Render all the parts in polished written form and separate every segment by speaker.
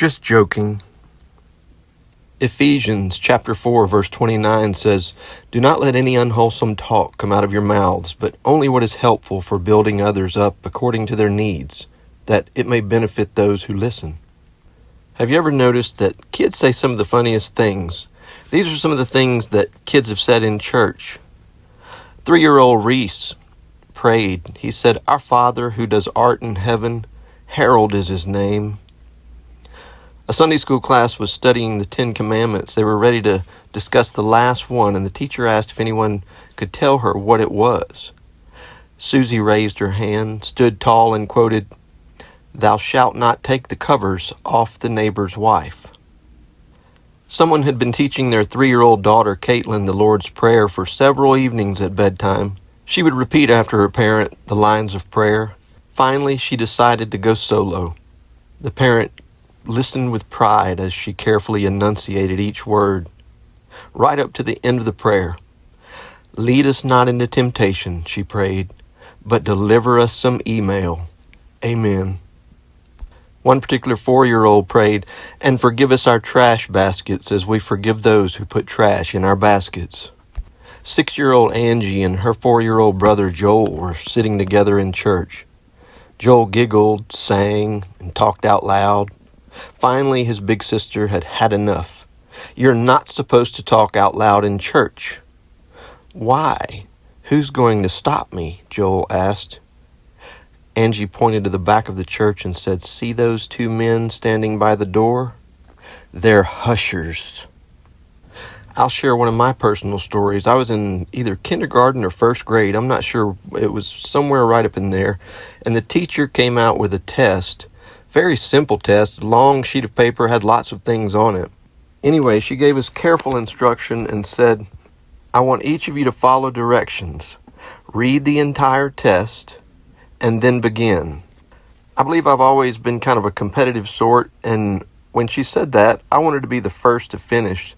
Speaker 1: just joking. Ephesians chapter 4, verse 29 says, "Do not let any unwholesome talk come out of your mouths, but only what is helpful for building others up according to their needs, that it may benefit those who listen." Have you ever noticed that kids say some of the funniest things? These are some of the things that kids have said in church. 3-year-old Reese prayed. He said, "Our Father who does art in heaven, Harold is his name." A Sunday school class was studying the 10 Commandments. They were ready to discuss the last one, and the teacher asked if anyone could tell her what it was. Susie raised her hand, stood tall, and quoted, "Thou shalt not take the covers off the neighbor's wife." Someone had been teaching their 3-year-old daughter, Caitlin, the Lord's Prayer for several evenings at bedtime. She would repeat after her parent the lines of prayer. Finally, she decided to go solo. The parent listened with pride as she carefully enunciated each word, right up to the end of the prayer. "Lead us not into temptation," she prayed, "but deliver us some email. Amen." One particular 4-year-old prayed, "And forgive us our trash baskets as we forgive those who put trash in our baskets." 6-year-old Angie and her 4-year-old brother Joel were sitting together in church. Joel giggled, sang, and talked out loud. Finally, his big sister had had enough. "You're not supposed to talk out loud in church." "Why? Who's going to stop me?" Joel asked. Angie pointed to the back of the church and said, "See those 2 men standing by the door? They're hushers." I'll share one of my personal stories. I was in either kindergarten or 1st grade. I'm not sure. It was somewhere right up in there. And the teacher came out with a test. Very simple test. Long sheet of paper, had lots of things on it. Anyway, she gave us careful instruction and said, "I want each of you to follow directions. Read the entire test and then begin." I believe I've always been kind of a competitive sort, and when she said that, I wanted to be the first to finish.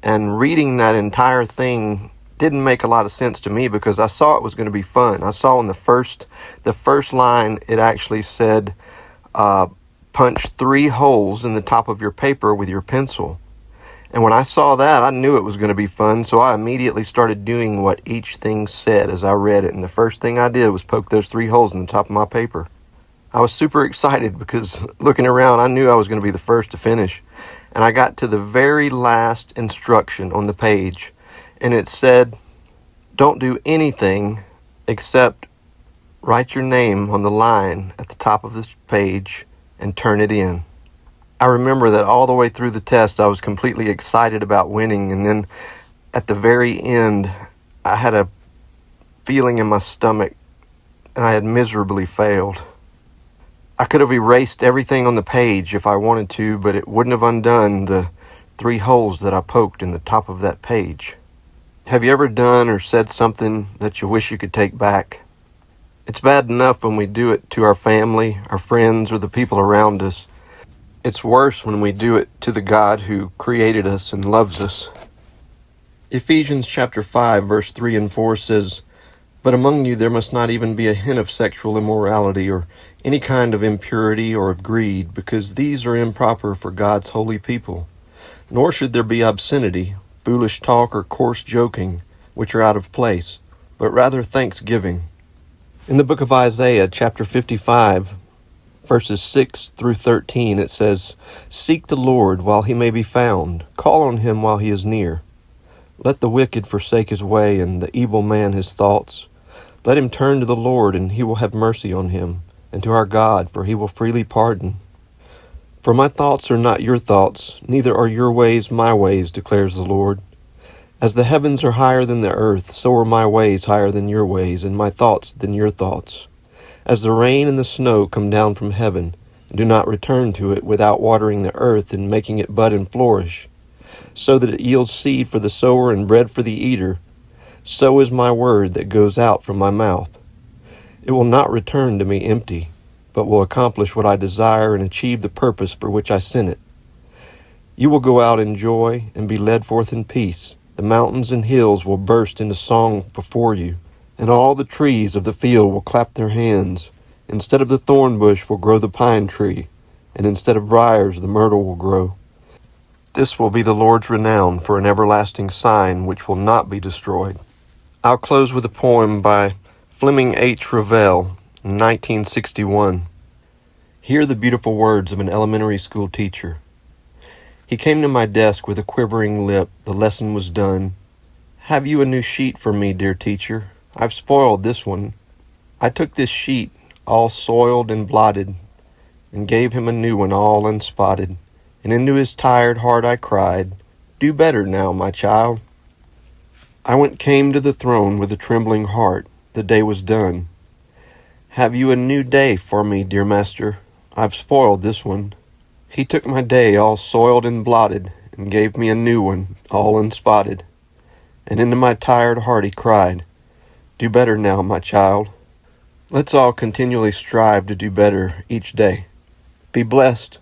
Speaker 1: And reading that entire thing didn't make a lot of sense to me because I saw it was going to be fun. I saw in the first line, it actually said, punch 3 holes in the top of your paper with your pencil. And when I saw that, I knew it was going to be fun, so I immediately started doing what each thing said as I read it. And the first thing I did was poke those 3 holes in the top of my paper. I was super excited because looking around, I knew I was going to be the first to finish. And I got to the very last instruction on the page, and it said, "Don't do anything except write your name on the line at the top of this page and turn it in." I remember that all the way through the test, I was completely excited about winning. And then at the very end, I had a feeling in my stomach and I had miserably failed. I could have erased everything on the page if I wanted to, but it wouldn't have undone the 3 holes that I poked in the top of that page. Have you ever done or said something that you wish you could take back? It's bad enough when we do it to our family, our friends, or the people around us. It's worse when we do it to the God who created us and loves us. Ephesians chapter 5, verse 3 and 4 says, "But among you there must not even be a hint of sexual immorality or any kind of impurity or of greed, because these are improper for God's holy people. Nor should there be obscenity, foolish talk, or coarse joking, which are out of place, but rather thanksgiving." In the book of Isaiah, chapter 55, verses 6 through 13, it says, "Seek the Lord while he may be found. Call on him while he is near. Let the wicked forsake his way, and the evil man his thoughts. Let him turn to the Lord, and he will have mercy on him, and to our God, for he will freely pardon. For my thoughts are not your thoughts, neither are your ways my ways, declares the Lord. As the heavens are higher than the earth, so are my ways higher than your ways, and my thoughts than your thoughts. As the rain and the snow come down from heaven, and do not return to it without watering the earth and making it bud and flourish, so that it yields seed for the sower and bread for the eater, so is my word that goes out from my mouth. It will not return to me empty, but will accomplish what I desire and achieve the purpose for which I sent it. You will go out in joy and be led forth in peace. The mountains and hills will burst into song before you, and all the trees of the field will clap their hands. Instead of the thorn bush will grow the pine tree, and instead of briars the myrtle will grow. This will be the Lord's renown for an everlasting sign which will not be destroyed. I'll close with a poem by Fleming H. Revell in 1961. Hear the beautiful words of an elementary school teacher. He came to my desk with a quivering lip. The lesson was done. Have you a new sheet for me, dear teacher? I've spoiled this one. I took this sheet, all soiled and blotted, and gave him a new one, all unspotted. And into his tired heart I cried, do better now, my child. Came to the throne with a trembling heart. The day was done. Have you a new day for me, dear master? I've spoiled this one. He took my day, all soiled and blotted, and gave me a new one, all unspotted. And into my tired heart he cried, do better now, my child. Let's all continually strive to do better each day. Be blessed.